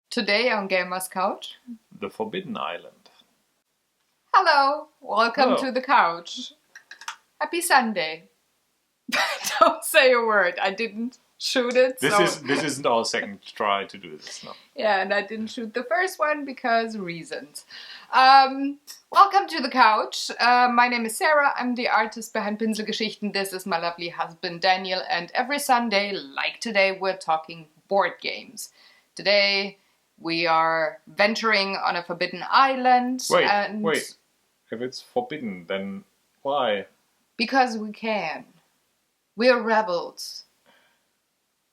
Today on Gamer's Couch. The Forbidden Island. Hello, welcome Hello. to the couch. Happy Sunday. Don't say a word. I didn't shoot it. This isn't our second try to do this now. Yeah, and I didn't shoot the first one because reasons. Welcome to the couch. My name is Sarah. I'm the artist behind Pinselgeschichten. This is my lovely husband Daniel, and every Sunday, like today, we're talking board games. Today we are venturing on a forbidden island. Wait. If it's forbidden, then why? Because we can. We're rebels.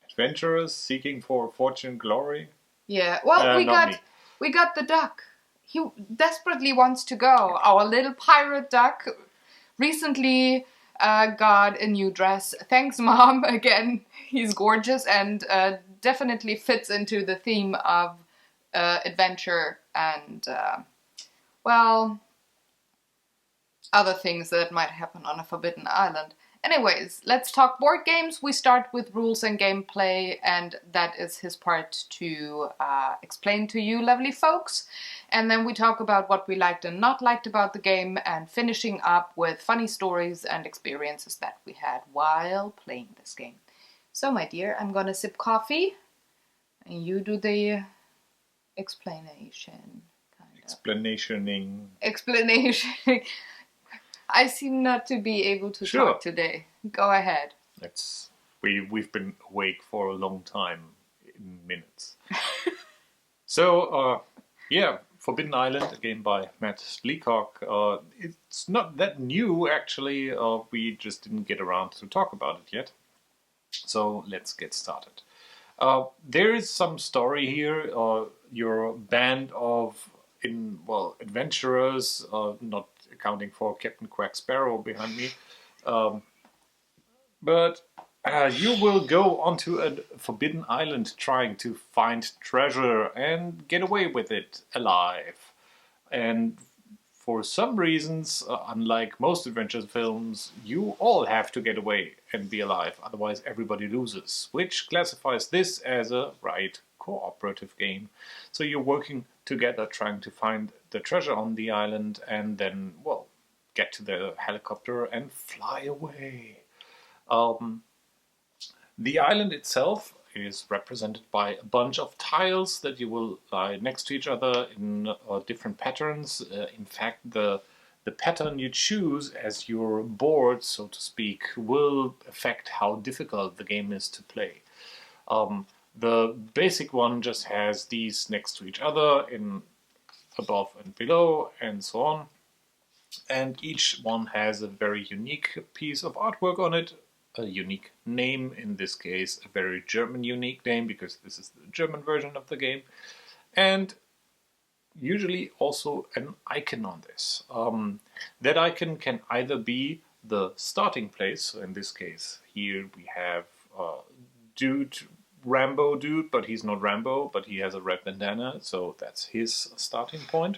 Adventurers seeking for fortune and glory? Yeah, well, we got the duck. He desperately wants to go. Our little pirate duck recently got a new dress. Thanks, Mom. Again, he's gorgeous and definitely fits into the theme of adventure and, other things that might happen on a forbidden island. Anyways, let's talk board games. We start with rules and gameplay, and that is his part to explain to you, lovely folks. And then we talk about what we liked and not liked about the game, and finishing up with funny stories and experiences that we had while playing this game. So, my dear, I'm gonna sip coffee, and you do the explanation. Explanationing. Explanation. I seem not to be able to talk today. Go ahead. We've been awake for a long time, in minutes. So, Forbidden Island, a game by Matt Leacock. It's not that new, actually. We just didn't get around to talk about it yet. So let's get started. There is some story here. Your band of adventurers, not accounting for Captain Quack Sparrow behind me. But you will go onto a forbidden island trying to find treasure and get away with it alive. And for some reasons, unlike most adventure films, you all have to get away and be alive, otherwise everybody loses, which classifies this as a cooperative game. So you're working together trying to find the treasure on the island and then, get to the helicopter and fly away. The island itself is represented by a bunch of tiles that you will lie next to each other in different patterns. In fact, the pattern you choose as your board, so to speak, will affect how difficult the game is to play. The basic one just has these next to each other in above and below and so on. And each one has a very unique piece of artwork on it, a unique name, in this case a very German unique name because this is the German version of the game, and usually also an icon on this. That icon can either be the starting place, so in this case here we have Rambo dude, but he's not Rambo, but he has a red bandana, so that's his starting point.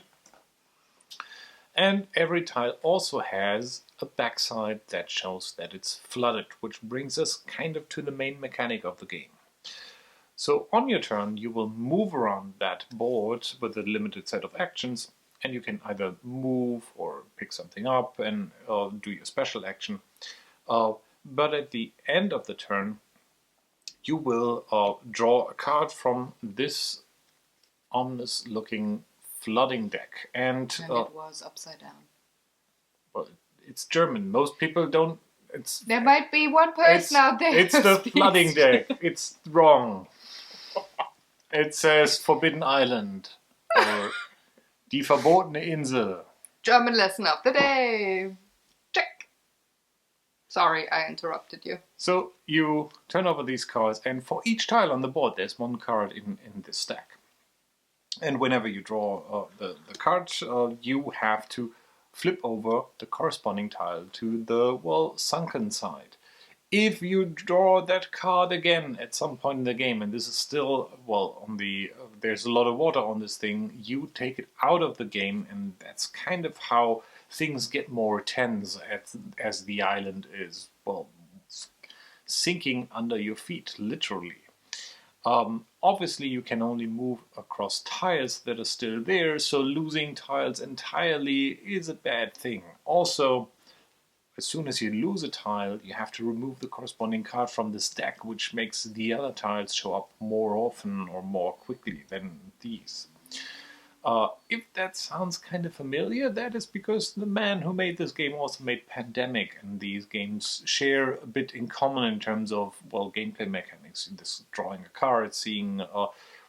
And every tile also has a backside that shows that it's flooded, which brings us kind of to the main mechanic of the game. So on your turn, you will move around that board with a limited set of actions, and you can either move or pick something up and do your special action. But at the end of the turn, you will draw a card from this ominous-looking flooding deck, and it was upside down. Well, it's German. Most people don't. There might be one person out there. It's the flooding deck. It's wrong. It says Forbidden Island or Die verbotene Insel. German lesson of the day. Check. Sorry, I interrupted you. So you turn over these cards, and for each tile on the board, there's one card in this stack. And whenever you draw the card, you have to flip over the corresponding tile to the, sunken side. If you draw that card again at some point in the game, and this is still, there's a lot of water on this thing, you take it out of the game, and that's kind of how things get more tense as the island is, sinking under your feet, literally. Obviously, you can only move across tiles that are still there, so losing tiles entirely is a bad thing. Also, as soon as you lose a tile, you have to remove the corresponding card from the stack, which makes the other tiles show up more often or more quickly than these. If that sounds kind of familiar, that is because the man who made this game also made Pandemic, and these games share a bit in common in terms of, well, gameplay mechanics. This drawing a card, seeing,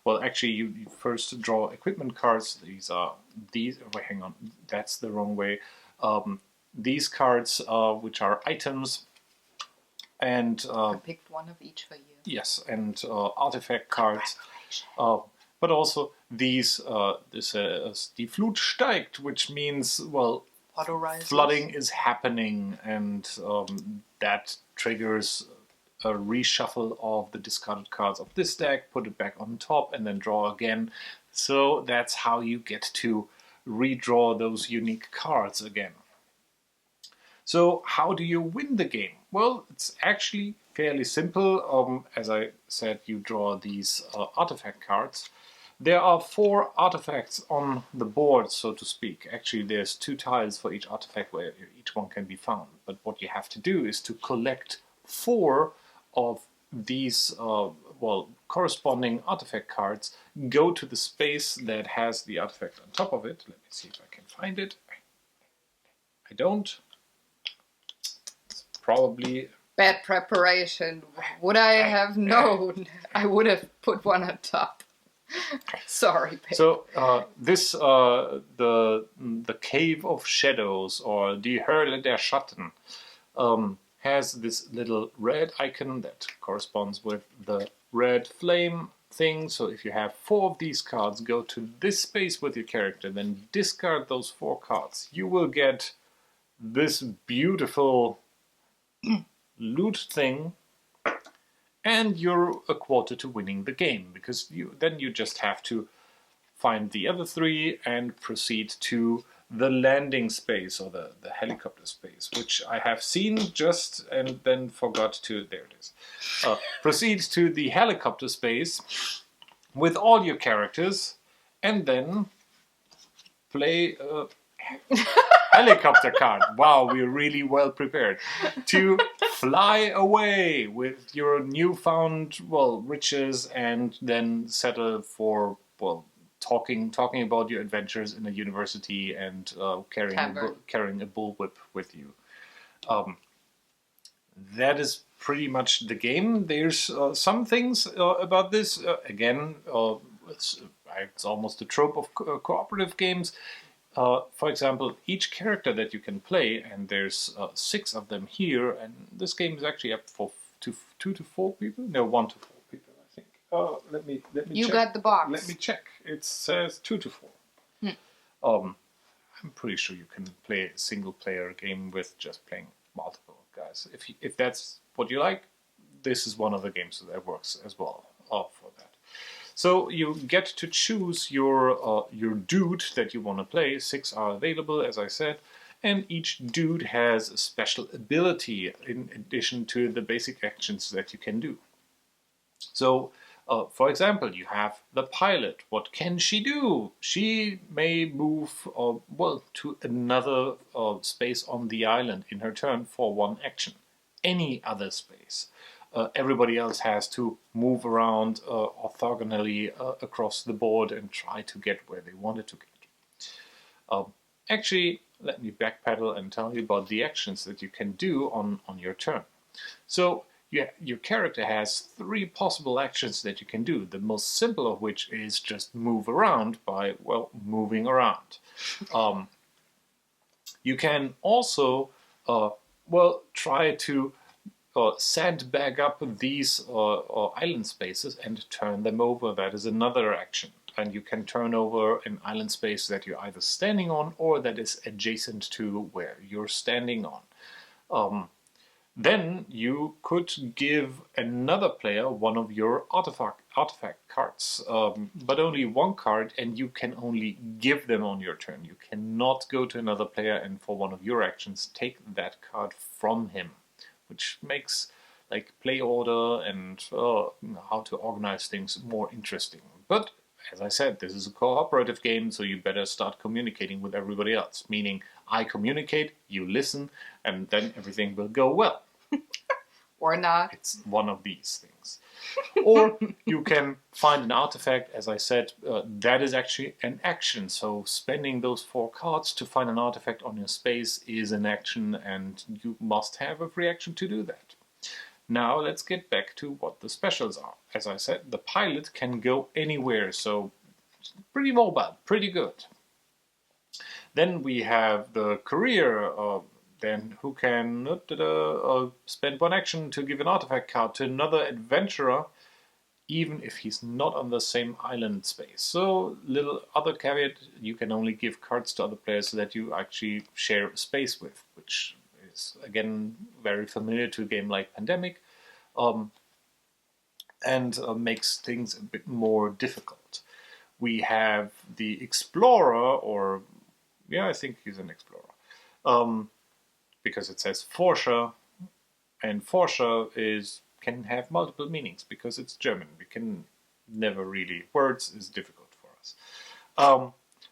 well, actually, you first draw equipment cards. Wait, hang on, that's the wrong way. These cards, which are items, and I picked one of each for you. yes, and artifact cards. But also this die Flut steigt, which means, well, flooding is happening, and that triggers a reshuffle of the discarded cards of this deck, put it back on top, and then draw again. So that's how you get to redraw those unique cards again. So how do you win the game? Well, it's actually fairly simple. As I said, you draw these artifact cards. There are 4 artifacts on the board, so to speak. Actually, there's 2 tiles for each artifact where each one can be found. But what you have to do is to collect 4 of these, corresponding artifact cards, go to the space that has the artifact on top of it. Let me see if I can find it. I don't. It's probably... Bad preparation. Would I have known? I would have put one on top. Sorry, babe. So the Cave of Shadows, or Die Höhle der Schatten, has this little red icon that corresponds with the red flame thing. So if you have 4 of these cards, go to this space with your character, then discard those 4 cards. You will get this beautiful loot thing, and you're a quarter to winning the game, because then you just have to find the other 3 and proceed to the landing space, or the helicopter space, which I have seen just and then forgot to... There it is. Proceed to the helicopter space with all your characters, and then play a helicopter card. Wow, we're really well prepared to fly away with your newfound, well, riches, and then settle for, well, talking about your adventures in a university, and carrying a bullwhip with you. That is pretty much the game. There's some things about this. Again, it's almost a trope of cooperative games. For example, each character that you can play, and there's 6 of them here, and this game is actually up for 2 to 4 people. No, 1 to 4 people, I think. Let me you check. got the box. Let me check. It says 2 to 4. I'm pretty sure you can play a single player game with just playing multiple guys. If that's what you like, this is one of the games that works as well for that. So you get to choose your dude that you want to play. 6 are available, as I said, and each dude has a special ability in addition to the basic actions that you can do. So, for example, you have the pilot. What can she do? She may move, to another space on the island in her turn for 1 action. Any other space. Everybody else has to move around orthogonally across the board and try to get where they wanted to get. Actually, let me backpedal and tell you about the actions that you can do on your turn. So your character has 3 possible actions that you can do, the most simple of which is just move around by, well, moving around. You can also, try to sandbag up these island spaces and turn them over. That is another action. And you can turn over an island space that you're either standing on or that is adjacent to where you're standing on. Then you could give another player one of your artifact cards, but only 1 card, and you can only give them on your turn. You cannot go to another player and for one of your actions take that card from him, which makes like play order and how to organize things more interesting. But as I said, this is a cooperative game, so you better start communicating with everybody else. Meaning, I communicate, you listen, and then everything will go well. Or not. It's one of these things. Or you can find an artifact, as I said, that is actually an action. So spending those 4 cards to find an artifact on your space is an action, and you must have a free action to do that. Now let's get back to what the specials are. As I said, the pilot can go anywhere, so pretty mobile, pretty good. Then we have the career, then who can spend 1 action to give an artifact card to another adventurer, even if he's not on the same island space. So, little other caveat, you can only give cards to other players that you actually share space with, which is, again, very familiar to a game like Pandemic, and makes things a bit more difficult. We have the Explorer, or, yeah, I think he's an Explorer, because it says Forscher, and Forscher can have multiple meanings because it's German. We can never really, words is difficult for us.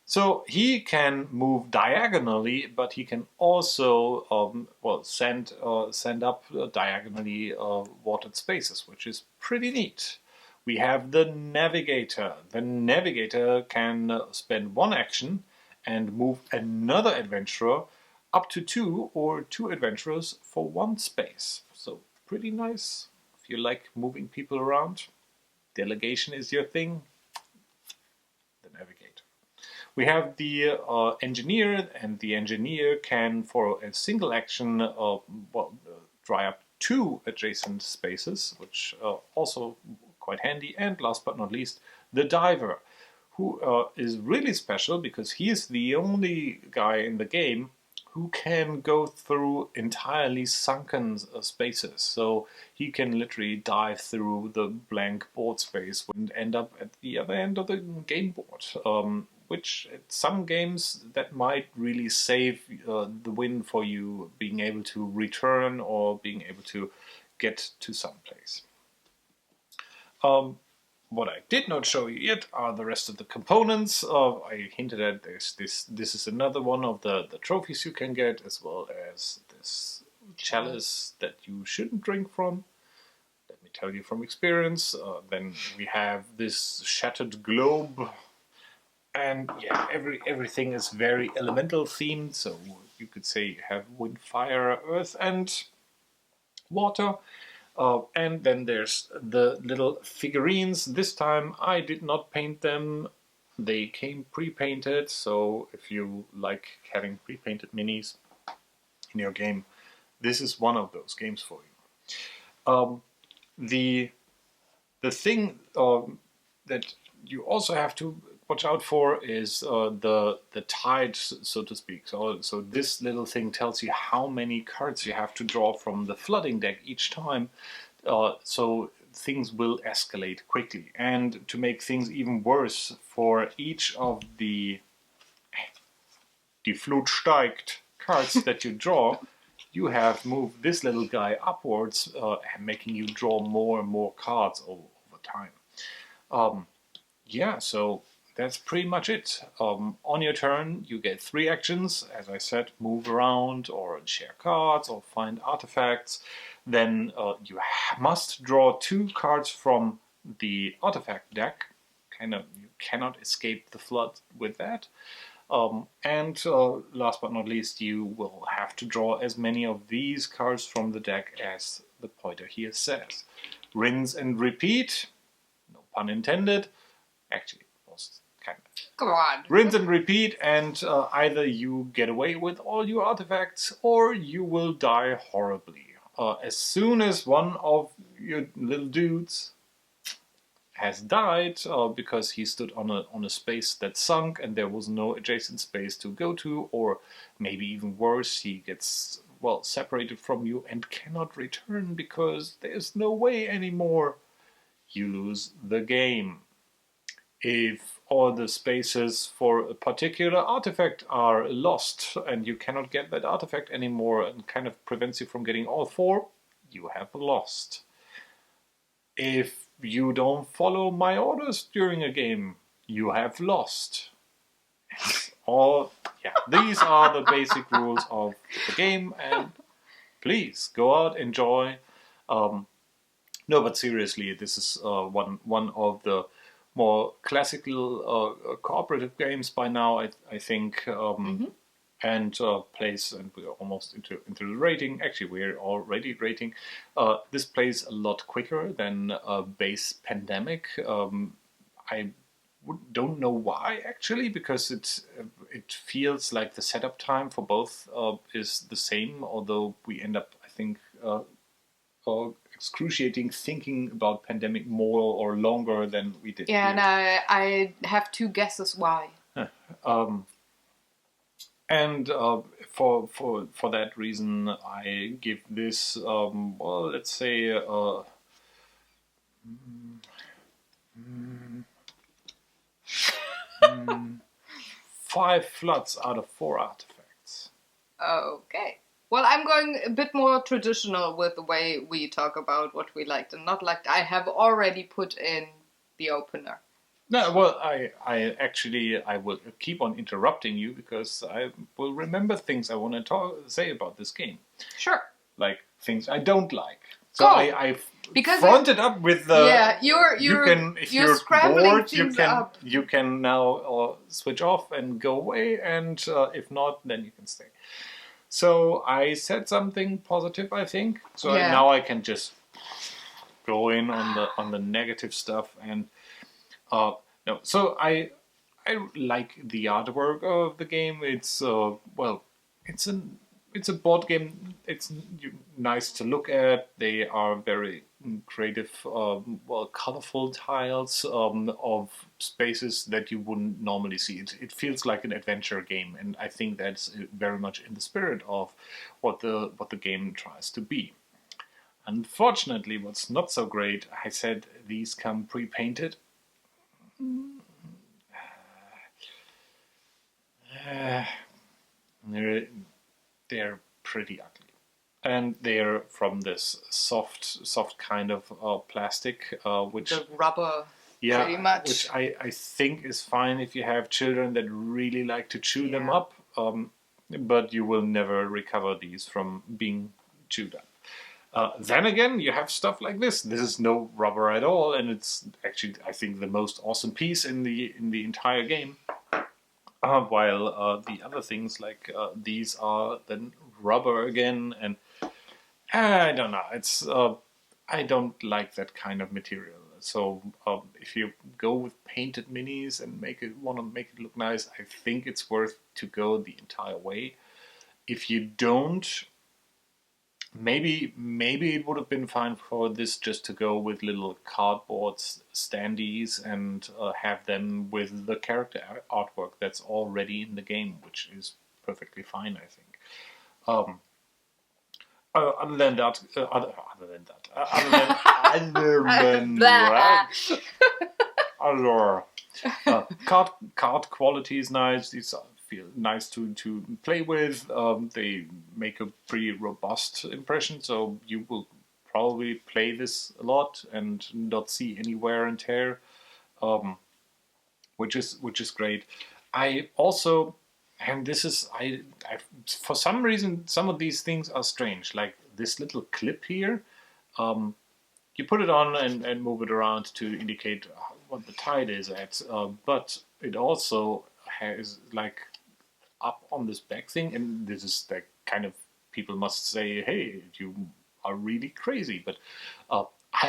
So he can move diagonally, but he can also send up diagonally watered spaces, which is pretty neat. We have the Navigator. The Navigator can spend 1 action and move another adventurer up to 2 or 2 adventurers for 1 space. So pretty nice. If you like moving people around, delegation is your thing, the Navigator. We have the Engineer, and the Engineer can, for a single action, dry up 2 adjacent spaces, which also quite handy. And last but not least, the Diver, who is really special because he is the only guy in the game who can go through entirely sunken spaces. So he can literally dive through the blank board space and end up at the other end of the game board, which at some games that might really save the win for you being able to return or being able to get to some place. What I did not show you yet are the rest of the components. I hinted at this. This is another one of the trophies you can get, as well as this chalice that you shouldn't drink from. Let me tell you from experience. Then we have this shattered globe. And yeah, everything is very elemental themed. So you could say you have wind, fire, earth, and water. And then there's the little figurines. This time I did not paint them. They came pre-painted, so if you like having pre-painted minis in your game, this is one of those games for you. The thing that you also have to watch out for is the tide, so to speak. So this little thing tells you how many cards you have to draw from the flooding deck each time. So things will escalate quickly. And to make things even worse, for each of die Flut steigt cards that you draw, you have moved this little guy upwards, making you draw more and more cards over time. Yeah, so that's pretty much it. On your turn, you get 3 actions. As I said, move around or share cards or find artifacts. Then you must draw 2 cards from the artifact deck. You cannot escape the flood with that. And last but not least, you will have to draw as many of these cards from the deck as the pointer here says. Rinse and repeat. No pun intended. Actually, it was kind of. Come on. Rinse and repeat, and either you get away with all your artifacts or you will die horribly. As soon as one of your little dudes has died because he stood on a space that sunk and there was no adjacent space to go to, or maybe even worse, he gets separated from you and cannot return because there's no way anymore, you lose the game. If all the spaces for a particular artifact are lost and you cannot get that artifact anymore and kind of prevents you from getting all 4, you have lost. If you don't follow my orders during a game, you have lost. These are the basic rules of the game, and please go out, enjoy. No, but seriously, this is one of the more classical cooperative games by now, I think, and plays, and we're almost into the rating. Actually, we're already rating. This plays a lot quicker than base Pandemic. I don't know why, actually, because it feels like the setup time for both is the same, although we end up, I think, excruciating thinking about Pandemic more or longer than we did. Yeah, and I have two guesses why. And for that reason, I give this let's say 5 floods out of 4 artifacts. Okay. Well, I'm going a bit more traditional with the way we talk about what we liked and not liked. I have already put in the opener. No, well, I will keep on interrupting you because I will remember things I want to say about this game. Sure. Like things I don't like. So Go. I fronted up with the. Yeah, you're scrambling bored, things up. You can now switch off and go away, and if not, then you can stay. So I said something positive, I think. So now I can just go in on the negative stuff and. No, so I like the artwork of the game. It's it's a board game. It's nice to look at. They are very creative, colorful tiles of spaces that you wouldn't normally see. It feels like an adventure game, and I think that's very much in the spirit of what the game tries to be. Unfortunately, what's not so great, I said these come pre-painted. They're pretty ugly, and they're from this soft kind of plastic, which the rubber, pretty much. Which I think is fine if you have children that really like to chew them up, but you will never recover these from being chewed up. Then again, you have stuff like this. This is no rubber at all, and it's actually, I think, the most awesome piece in the entire game. While the other things like these are then rubber again, and I don't know. It's I don't like that kind of material. So if you go with painted minis and want to make it look nice, I think it's worth to go the entire way. If you don't. Maybe it would have been fine for this just to go with little cardboard standees and have them with the character artwork that's already in the game, which is perfectly fine, I think. Other than that, card quality is nice. These feel nice to play with. They make a pretty robust impression, so you will probably play this a lot and not see any wear and tear, which is great. I also, and this is I for some reason some of these things are strange, like this little clip here. You put it on and move it around to indicate what the tide is at, but it also has like up on this back thing, and this is the kind of people must say, hey, you are really crazy, but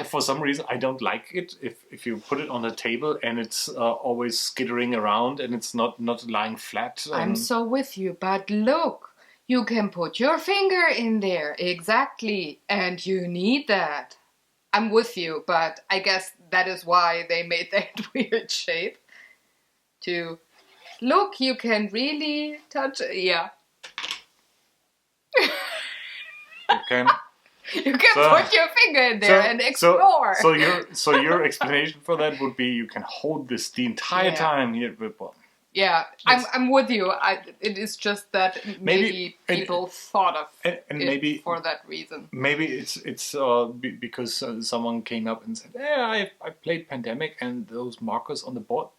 for some reason I don't like it if you put it on a table and it's always skittering around and it's not lying flat. I'm so with you, but look, you can put your finger in there, exactly, and you need that. I'm with you, but I guess that is why they made that weird shape to look, you can really touch it. Yeah. You can put your finger in there and explore. So your explanation for that would be you can hold this the entire time here. Well, Yeah, I'm with you. It is just that maybe people thought of and it maybe for that reason. Maybe it's because someone came up and said, "Yeah, I played Pandemic, and those markers on the board,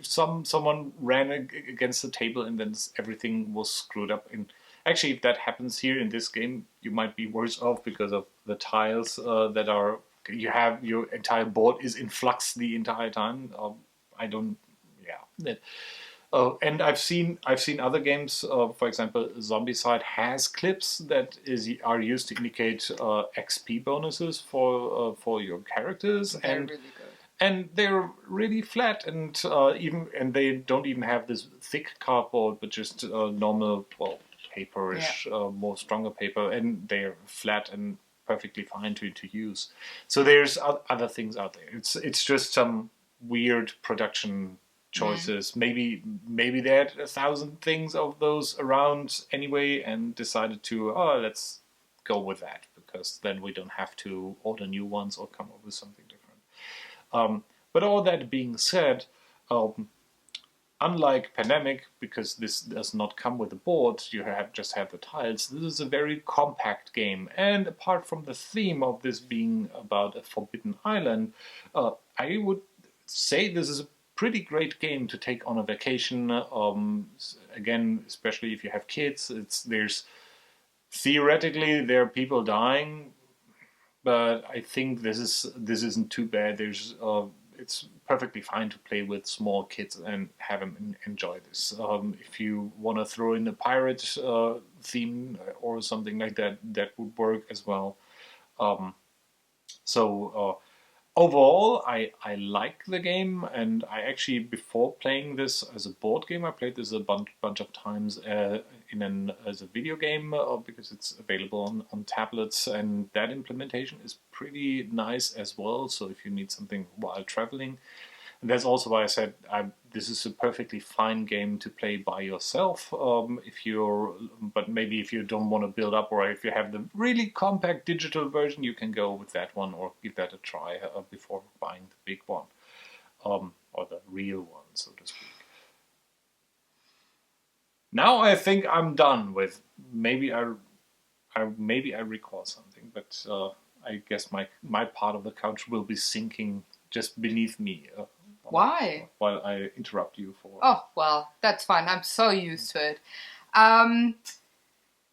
someone ran against the table, and then everything was screwed up." And actually, if that happens here in this game, you might be worse off because of the tiles that are you have your entire board is in flux the entire time. I don't, yeah. And I've seen other games. For example, Zombicide has clips that are used to indicate XP bonuses for your characters, They're really good. And they're really flat, and they don't even have this thick cardboard, but just normal, well, paperish, more stronger paper, and they're flat and perfectly fine to use. So there's other things out there. It's just some weird production choices. Maybe they had 1,000 things of those around anyway, and decided to let's go with that, because then we don't have to order new ones or come up with something different. But all that being said, unlike Pandemic, because this does not come with a board, you just have the tiles. This is a very compact game, and apart from the theme of this being about a forbidden island, I would say this is a pretty great game to take on a vacation. Again, especially if you have kids, there's theoretically there are people dying, but I think this isn't too bad. It's perfectly fine to play with small kids and have them enjoy this. If you want to throw in a pirate theme or something like that, that would work as well. Overall, I like the game, and I actually, before playing this as a board game, I played this a bunch of times as a video game because it's available on tablets, and that implementation is pretty nice as well. So if you need something while traveling, and that's also why I said this is a perfectly fine game to play by yourself. But maybe if you don't want to build up, or if you have the really compact digital version, you can go with that one or give that a try before buying the big one, or the real one, so to speak. Now I think I'm done with. Maybe I recall something, but I guess my part of the couch will be sinking just beneath me. Why? While I interrupt you for... Oh, well, that's fine. I'm so used to it.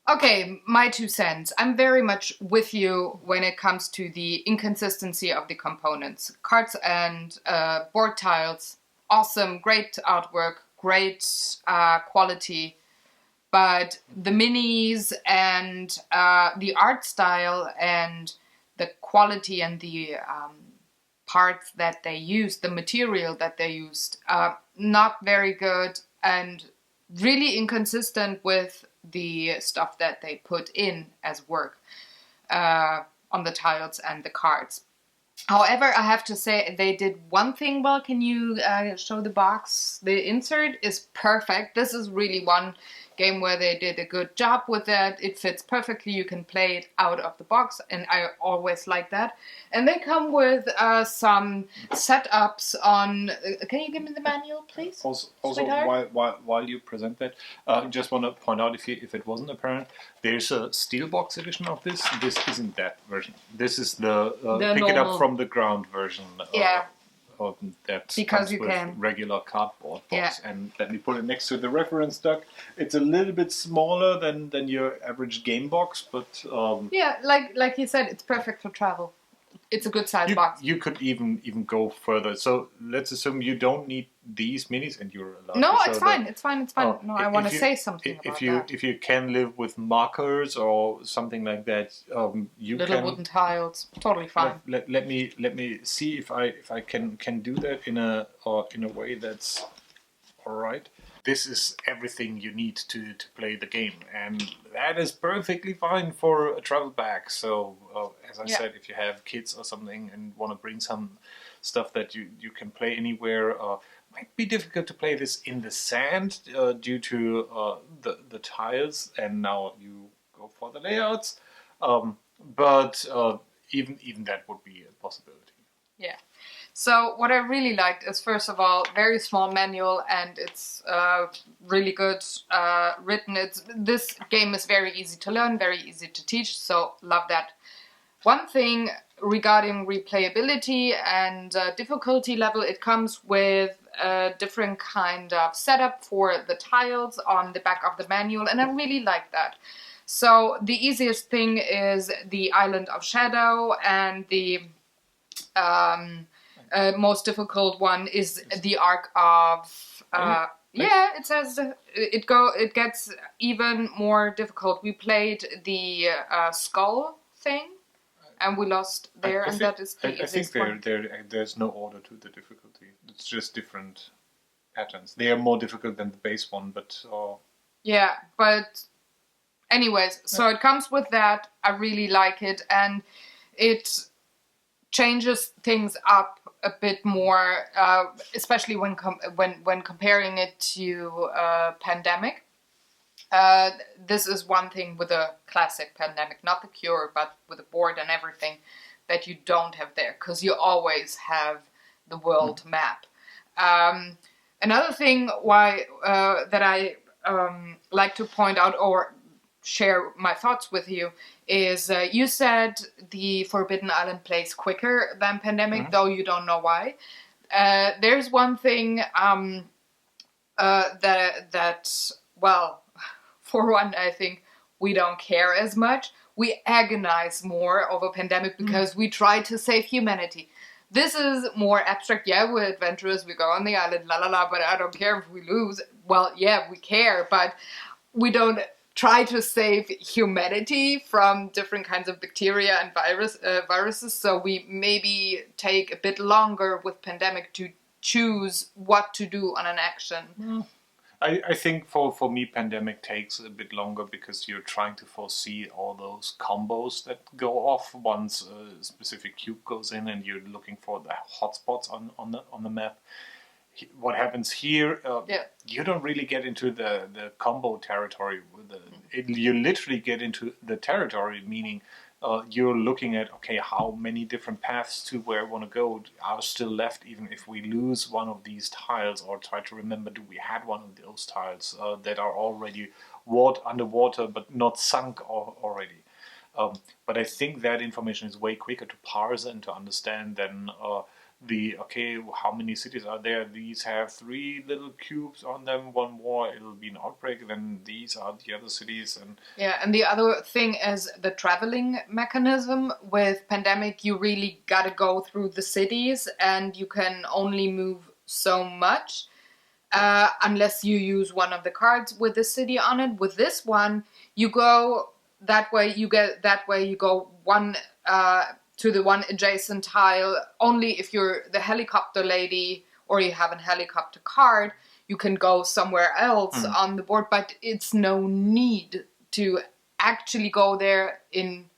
Okay, my 2 cents. I'm very much with you when it comes to the inconsistency of the components. Cards and board tiles, awesome, great artwork, great quality. But the minis and the art style and the quality and the parts that they used, the material that they used, not very good and really inconsistent with the stuff that they put in as work on the tiles and the cards. However, I have to say they did one thing well. Can you show the box? The insert is perfect. This is really one game where they did a good job with that. It fits perfectly. You can play it out of the box, and I always like that. And they come with some setups on... can you give me the manual, please? Also while you present that, I just want to point out, if it wasn't apparent, there's a steelbox edition of this. This isn't that version. This is the pick normal... it up from the ground version. Yeah. That because comes you with can regular cardboard box, and let me put it next to the reference duck. It's a little bit smaller than your average game box, but yeah, like you said, it's perfect for travel. It's a good size box. You could even go further. So let's assume you don't need these minis, and you're allowed. No, to it's fine. It's fine. It's fine. No, I want to say something about that. If you can live with markers or something like that, you little can. Wooden tiles, totally fine. Let me see if I can do that in a way that's all right. This is everything you need to play the game, and that is perfectly fine for a travel bag. So, as I said, if you have kids or something and want to bring some stuff that you can play anywhere, might be difficult to play this in the sand due to the tiles, and now you go for the layouts. But even that would be a possibility. Yeah. So what I really liked is, first of all, very small manual, and it's really good written. This game is very easy to learn, very easy to teach, so love that. One thing regarding replayability and difficulty level, it comes with a different kind of setup for the tiles on the back of the manual, and I really like that. So the easiest thing is the Island of Shadow, and the most difficult one is the Arc of... yeah, it says it gets even more difficult. We played the skull thing, and we lost there, and that is the easiest one. There's no order to the difficulty. It's just different patterns. They are more difficult than the base one, but... Yeah, but anyways, so it comes with that. I really like it, and it changes things up a bit more, especially when comparing it to Pandemic. This is one thing with a classic Pandemic, not the Cure, but with the board and everything, that you don't have there, because you always have the world map. Another thing that I like to point out or share my thoughts with you is you said the Forbidden Island plays quicker than Pandemic, though you don't know why. There's one thing that, well, for one, I think we don't care as much. We agonize more over Pandemic because we try to save humanity. This is more abstract. Yeah, we're adventurous, we go on the island, la la la, but I don't care if we lose. Well, yeah, we care, but we don't try to save humanity from different kinds of bacteria and viruses. So we maybe take a bit longer with Pandemic to choose what to do on an action. I think for me, Pandemic takes a bit longer because you're trying to foresee all those combos that go off once a specific cube goes in, and you're looking for the hotspots on the map. What happens here, you don't really get into the combo territory. You literally get into the territory, meaning you're looking at, okay, how many different paths to where I want to go are still left, even if we lose one of these tiles, or try to remember, do we had one of those tiles that are already underwater but not sunk already. But I think that information is way quicker to parse and to understand than how many cities are there? These have 3 little cubes on them, one more, it'll be an outbreak, then these are the other cities. And the other thing is the traveling mechanism. With Pandemic, you really gotta go through the cities, and you can only move so much unless you use one of the cards with the city on it. With this one, you go that way, you go one to the one adjacent tile. Only if you're the helicopter lady or you have a helicopter card, you can go somewhere else on the board, but it's no need to actually go there in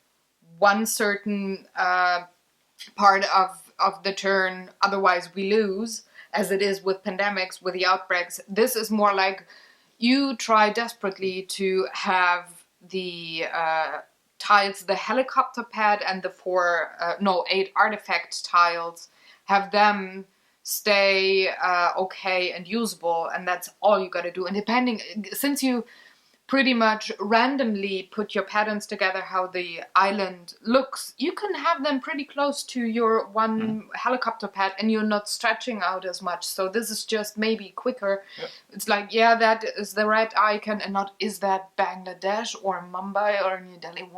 one certain part of the turn, otherwise we lose, as it is with Pandemics, with the outbreaks. This is more like you try desperately to have the tiles, the helicopter pad and the 8 artifact tiles, have them stay okay and usable, and that's all you gotta do. And since you pretty much randomly put your patterns together how the island looks, you can have them pretty close to your one helicopter pad, and you're not stretching out as much. So this is just maybe quicker. Yep. It's like, yeah, that is the red icon, and not, is that Bangladesh or Mumbai or New Delhi?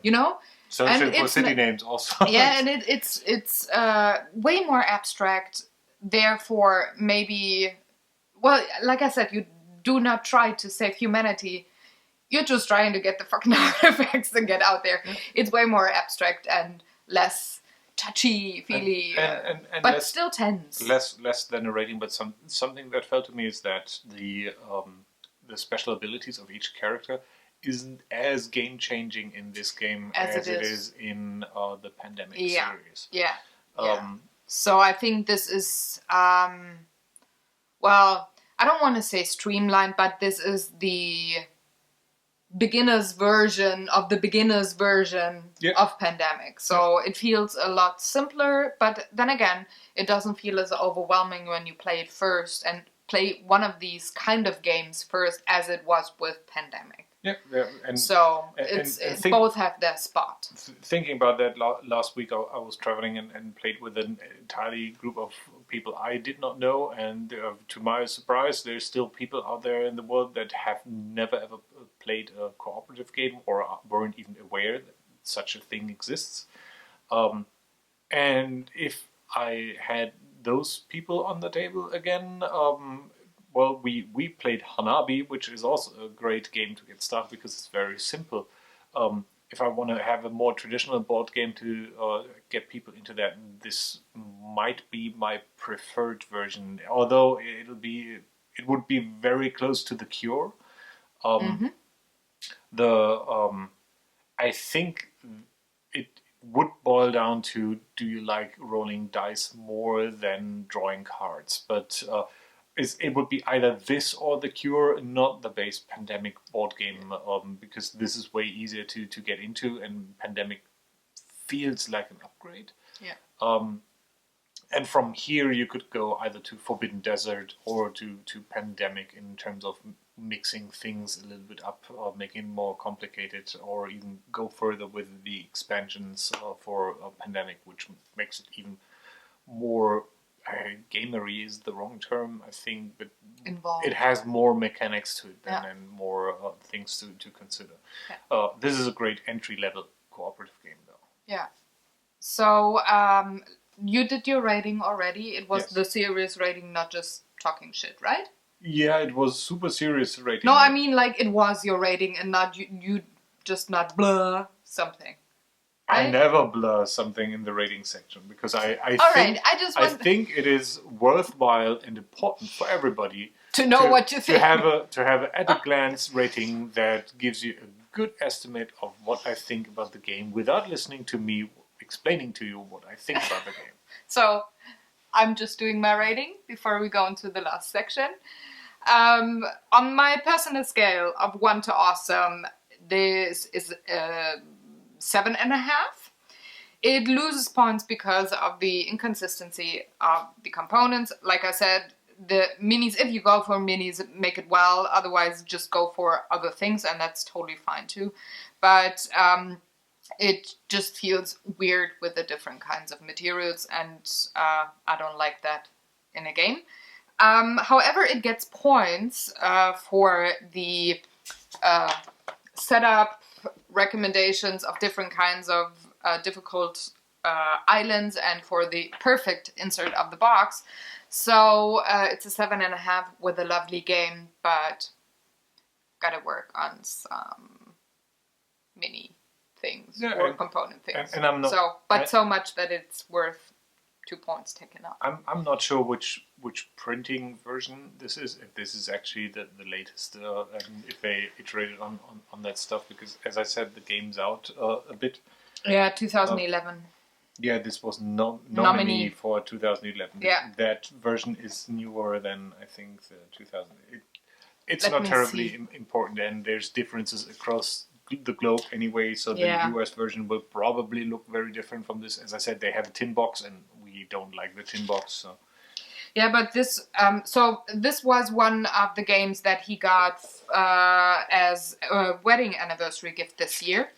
You know? Searching for city names also. Yeah, and it's way more abstract. Therefore, maybe, well, like I said, you do not try to save humanity. You're just trying to get the fucking artifacts and get out there. It's way more abstract and less touchy-feely, but still tense. Less than a rating, but something that felt to me is that the special abilities of each character isn't as game-changing in this game as it is in the Pandemic series. Yeah. So I think this is, well, I don't want to say streamlined, but this is the beginner's version of the beginner's version of Pandemic. So it feels a lot simpler, but then again, it doesn't feel as overwhelming when you play it first and play one of these kind of games first as it was with Pandemic. Yeah, and so both have their spot. Thinking about that, last week I was traveling and played with an entirely group of people I did not know, and to my surprise, there's still people out there in the world that have never ever played a cooperative game or weren't even aware that such a thing exists. And if I had those people on the table again, well, we played Hanabi, which is also a great game to get started because it's very simple. If I want to have a more traditional board game to get people into that, this might be my preferred version. Although it would be very close to The Cure. I think it would boil down to, do you like rolling dice more than drawing cards? But it would be either this or The Cure, not the base Pandemic board game, because this is way easier to get into, and Pandemic feels like an upgrade. Yeah. And from here you could go either to Forbidden Desert or to Pandemic in terms of mixing things a little bit up, or making it more complicated, or even go further with the expansions for Pandemic, which makes it even more gamery is the wrong term, I think, but involved. It has more mechanics to it and more things to consider. Yeah. This is a great entry-level cooperative game, though. Yeah. So, you did your rating already. It was the serious rating, not just talking shit, right? Yeah, it was super serious rating. No, I mean, like, it was your rating and not you just not blah something. Right? I never blur something in the rating section because I think it is worthwhile and important for everybody to know what you think. To have an at a glance rating that gives you a good estimate of what I think about the game without listening to me explaining to you what I think about the game. So, I'm just doing my rating before we go into the last section. On my personal scale of 1 to awesome, this is 7.5. It loses points because of the inconsistency of the components. Like I said, the minis, if you go for minis, make it well. Otherwise, just go for other things, and that's totally fine too. But it just feels weird with the different kinds of materials, and I don't like that in a game. However, it gets points for the setup, recommendations of different kinds of difficult islands, and for the perfect insert of the box. So it's a 7.5 with a lovely game, but gotta work on some mini things or component things. And I'm not, so much that it's worth 2 points taken up. I'm not sure which printing version this is. If this is actually the latest, and if they iterated on that stuff, because as I said, the game's out a bit. Yeah, 2011. Yeah, this was nominee for 2011. Yeah. That version is newer than I think the 2000. It's not terribly important, and there's differences across the globe anyway, so the US version will probably look very different from this. As I said, they have a tin box, and we don't like the tin box. So. Yeah, but this this was one of the games that he got as a wedding anniversary gift this year.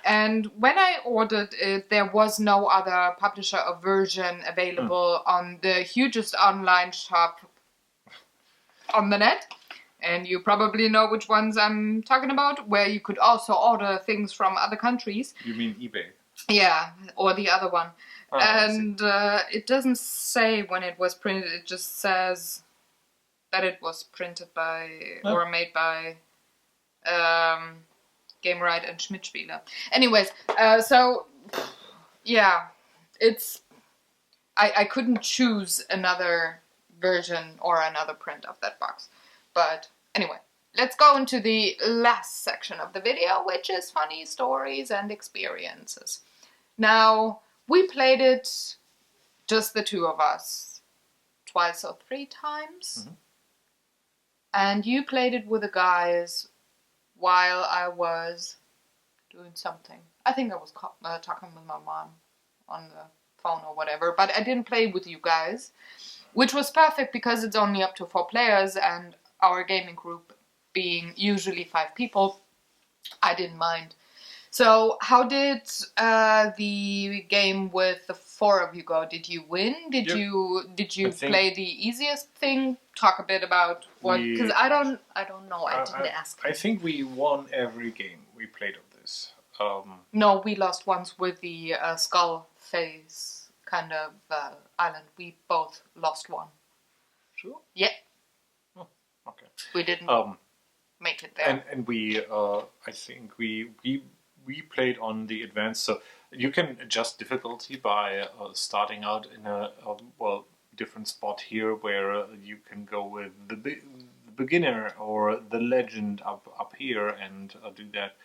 And when I ordered it, there was no other publisher or version available on the hugest online shop on the net. And you probably know which ones I'm talking about, where you could also order things from other countries. You mean eBay? Yeah, or the other one. And it doesn't say when it was printed, it just says that it was printed by or made by Gamerite and Schmidt-Spieler. Anyways, so yeah, it's I couldn't choose another version or another print of that box. But anyway, let's go into the last section of the video, which is funny stories and experiences. Now, we played it, just the two of us, twice or 3 times. Mm-hmm. And you played it with the guys while I was doing something. I think I was talking with my mom on the phone or whatever, but I didn't play with you guys, which was perfect because it's only up to 4 players, and our gaming group being usually 5 people, I didn't mind. So how did the game with the 4 of you go? Did you win? Did Yep. you play the easiest thing? Talk a bit about what, because I don't know. I didn't ask. I think we won every game we played of this. No, we lost once with the skull face kind of island. We both lost one. Sure. Yeah. Oh, okay. We didn't make it there. And we I think we played on the advanced, so you can adjust difficulty by starting out in a different spot here where you can go with the beginner or the legend up here and do that.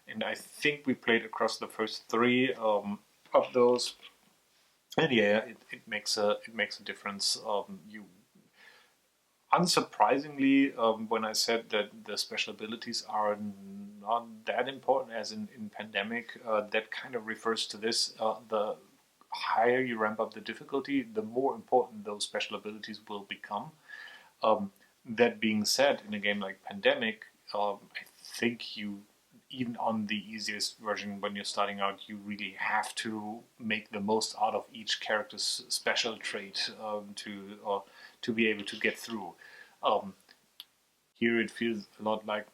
And I think we played across the first 3 of those. And yeah, it makes a difference. You unsurprisingly, when I said that the special abilities are not that important as in Pandemic, that kind of refers to this. The higher you ramp up the difficulty, the more important those special abilities will become. That being said, in a game like Pandemic, I think you, even on the easiest version when you're starting out, you really have to make the most out of each character's special trait to be able to get through. Here it feels a lot like,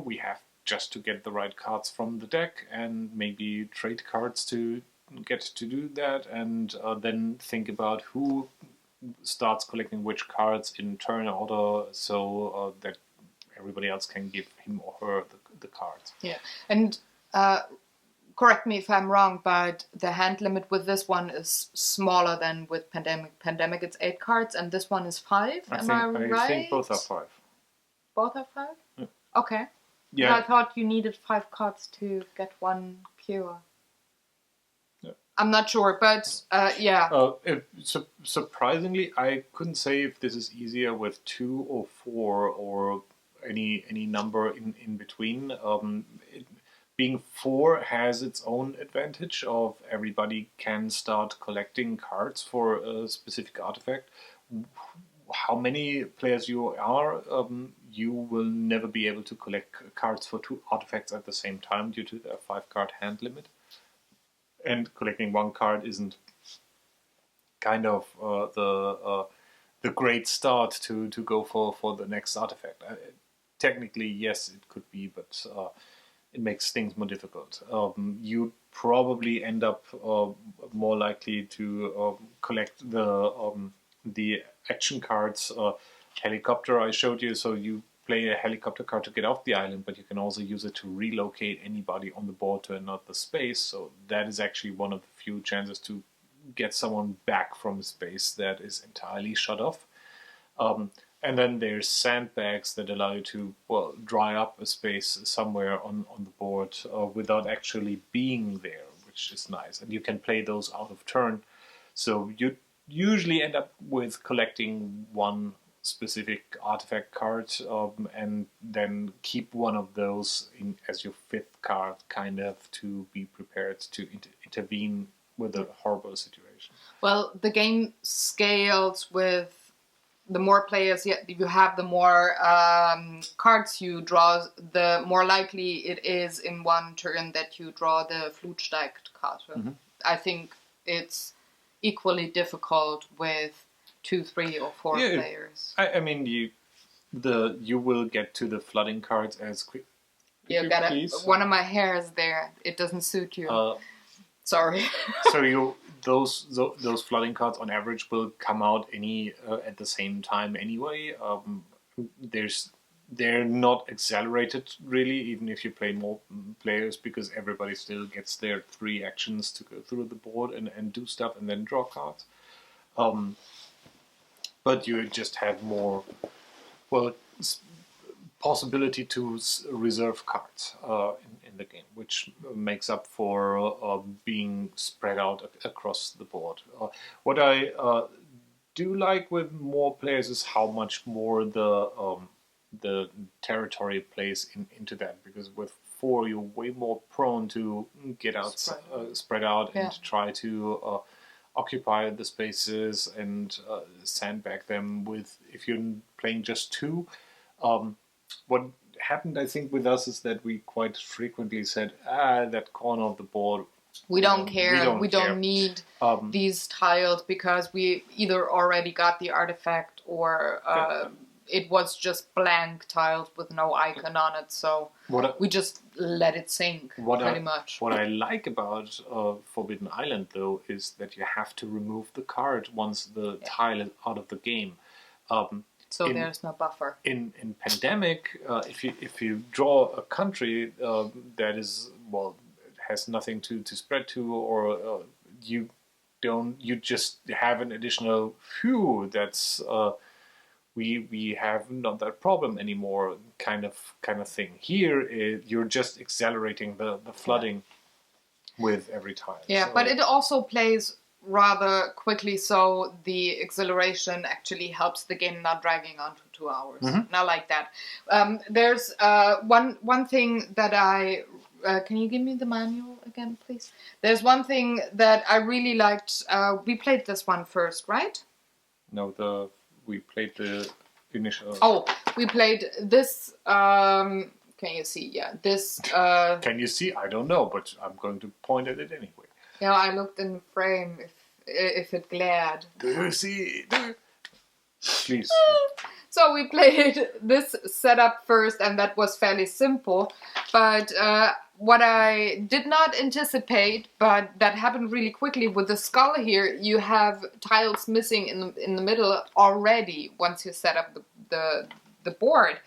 we have just to get the right cards from the deck and maybe trade cards to get to do that, and then think about who starts collecting which cards in turn order so that everybody else can give him or her the cards. Yeah, and correct me if I'm wrong, but the hand limit with this one is smaller than with Pandemic. Pandemic, it's 8 cards, and this one is 5. Am I right? I think both are 5. Both are 5? Yeah. Okay. Yeah. I thought you needed 5 cards to get 1 cure. Yeah. I'm not sure, but yeah. Surprisingly, I couldn't say if this is easier with 2 or 4 or any number in between. Being 4 has its own advantage of everybody can start collecting cards for a specific artifact. How many players you are, you will never be able to collect cards for 2 artifacts at the same time due to the 5-card hand limit. And collecting 1 card isn't kind of the great start to go for the next artifact. Technically, yes, it could be, but it makes things more difficult. You probably end up more likely to collect the action cards. Helicopter I showed you, so you play a helicopter card to get off the island, but you can also use it to relocate anybody on the board to another space. So that is actually one of the few chances to get someone back from a space that is entirely shut off. And then there's sandbags that allow you to dry up a space somewhere on the board without actually being there, which is nice. And you can play those out of turn. So you usually end up with collecting 1 specific artifact card and then keep one of those as your 5th card, kind of to be prepared to intervene with a horrible situation. Well, the game scales with the more players you have, the more cards you draw, the more likely it is in 1 turn that you draw the Flutsteigt card. Mm-hmm. I think it's equally difficult with 2, 3, or 4 players. I mean, you will get to the flooding cards as quick. You got one of my hairs there. It doesn't suit you. Sorry. So those flooding cards on average will come out at the same time anyway. They're not accelerated really, even if you play more players, because everybody still gets their 3 actions to go through the board and do stuff and then draw cards. But you just have more possibility to reserve cards in the game, which makes up for being spread out across the board. What I do like with more players is how much more the territory plays into that, because with 4 you're way more prone to get out, spread out, and try to occupy the spaces and sandbag them. With if you're playing just 2, what happened, I think, with us is that we quite frequently said, that corner of the board, we don't care. We don't need these tiles because we either already got the artifact or it was just blank tiles with no icon on it. So we just let it sink, pretty much. What I like about Forbidden Island, though, is that you have to remove the card once the tile is out of the game. So there's no buffer. In Pandemic, if you draw a country that is, well, has nothing to spread to, or you just have an additional few that's we have not that problem anymore, kind of thing. Here you're just accelerating the flooding with every tile. Yeah, but it also plays rather quickly, so the acceleration actually helps the game not dragging on for 2 hours. And I like that. There's one thing that I... can you give me the manual again, please? There's one thing that I really liked. We played this one first, right? No, we played the initial... Oh, we played this... can you see? Yeah, this... Can you see? I don't know, but I'm going to point at it anyway. Yeah, I looked in the frame if it glared. Do you see? Please. So we played this setup first, and that was fairly simple. But what I did not anticipate, but that happened really quickly with the skull here, you have tiles missing in the middle already once you set up the board,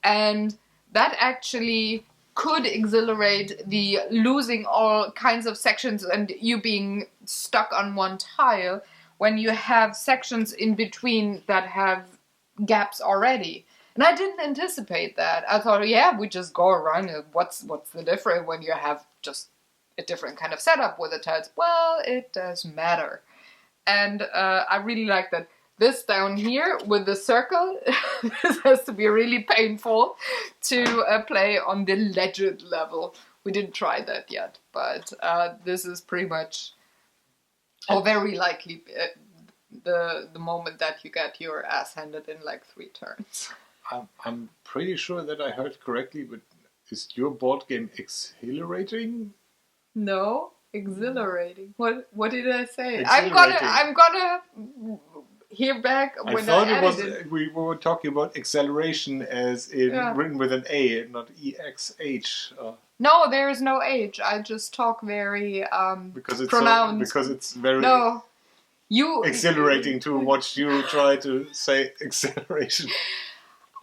and that actually could exhilarate the losing all kinds of sections and you being stuck on one tile when you have sections in between that have gaps already. And I didn't anticipate that. I thought, yeah, we just go around. What's the difference when you have just a different kind of setup with the tiles? Well, it does matter. And I really like that. This down here with the circle, this has to be really painful to play on the legend level. We didn't try that yet, but this is pretty much, or very likely, the moment that you get your ass handed in like 3 turns. I'm pretty sure that I heard correctly, but is your board game exhilarating? No, exhilarating. What did I say? I'm gonna hear back when I thought it was. We were talking about acceleration as in written with an A, not EXH. No, there is no H. I just talk very because it's pronounced. Because it's very exhilarating to watch you try to say acceleration.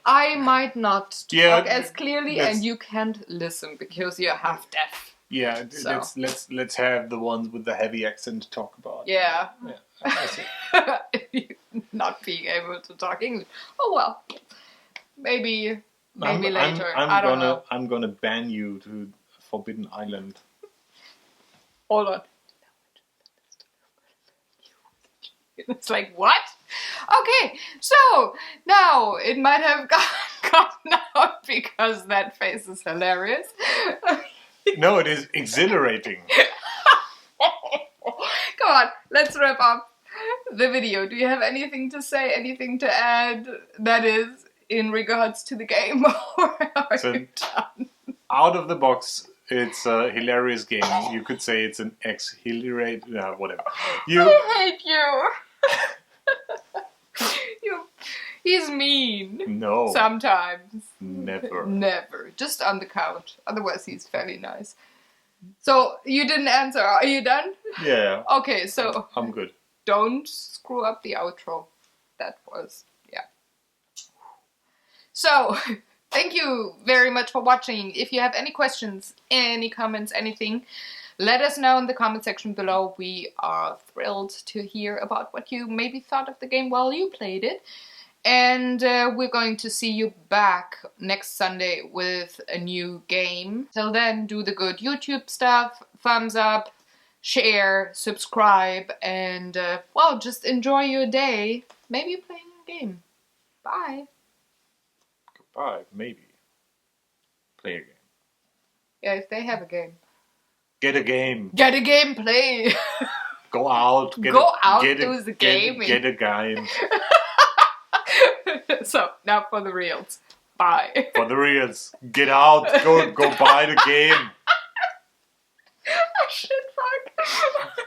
I might not talk as clearly, and you can't listen because you're half deaf. Yeah, so. let's have the ones with the heavy accent talk about. Yeah. I see. Not being able to talk English. Oh well, maybe later. I don't know. I'm gonna ban you to Forbidden Island. Hold on. It's like, what? Okay, so now it might have gotten out because that face is hilarious. No, it is exhilarating. Come on, let's wrap up the video. Do you have anything to say, anything to add that is in regards to the game? Or are you done? Out of the box, it's a hilarious game. You could say it's an exhilarate... No, whatever. I hate you. He's mean. No. Sometimes. Never. Never. Just on the couch. Otherwise, he's fairly nice. So, you didn't answer. Are you done? Yeah. Okay, so... I'm good. Don't screw up the outro. That was... Yeah. So, thank you very much for watching. If you have any questions, any comments, anything, let us know in the comment section below. We are thrilled to hear about what you maybe thought of the game while you played it. And we're going to see you back next Sunday with a new game. Till then, do the good YouTube stuff, thumbs up, share, subscribe, and well, just enjoy your day. Maybe playing a game. Bye. buy, maybe. Play a game. Yeah, if they have a game. Get a game. Get a game, play! Go out. Do the gaming. Get a game. So, now for the reals. Bye. For the reals. Get out. Go buy the game. Shit, fuck.